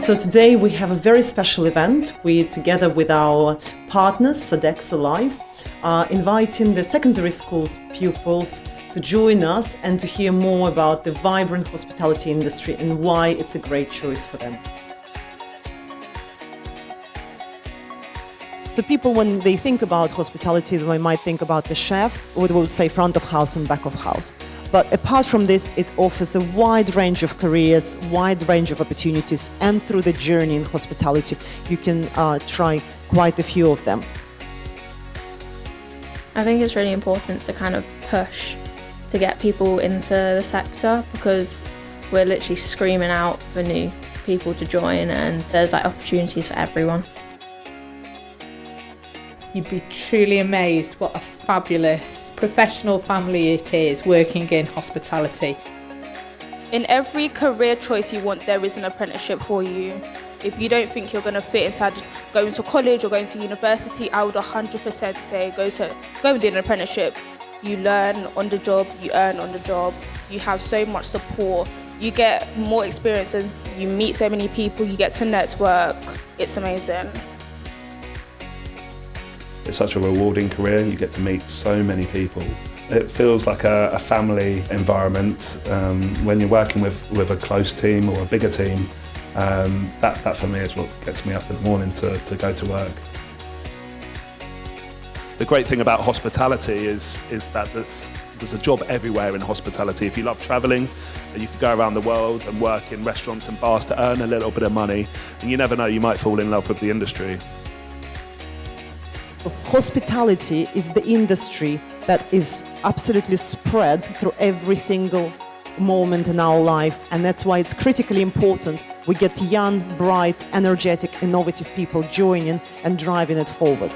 So today we have a very special event. We, together with our partners, Sodexo Live, are inviting the secondary school's pupils to join us and to hear more about the vibrant hospitality industry and why it's a great choice for them. So people, when they think about hospitality, they might think about the chef, or they would say front of house and back of house. But apart from this, it offers a wide range of careers, wide range of opportunities, and through the journey in hospitality, you can try quite a few of them. I think it's really important to kind of push to get people into the sector, because we're literally screaming out for new people to join, and there's opportunities for everyone. You'd be truly amazed what a fabulous professional family it is working in hospitality. In every career choice you want, there is an apprenticeship for you. If you don't think you're going to fit inside going to college or going to university, I would 100% say go and do an apprenticeship. You learn on the job, you earn on the job, you have so much support, you get more experience and you meet so many people, you get to network. It's amazing. It's such a rewarding career, you get to meet so many people. It feels like a family environment when you're working with a close team or a bigger team. That for me is what gets me up in the morning to go to work. The great thing about hospitality is that there's a job everywhere in hospitality. If you love travelling, you can go around the world and work in restaurants and bars to earn a little bit of money, and you never know, you might fall in love with the industry. Hospitality is the industry that is absolutely spread through every single moment in our life, and that's why it's critically important we get young, bright, energetic, innovative people joining and driving it forward.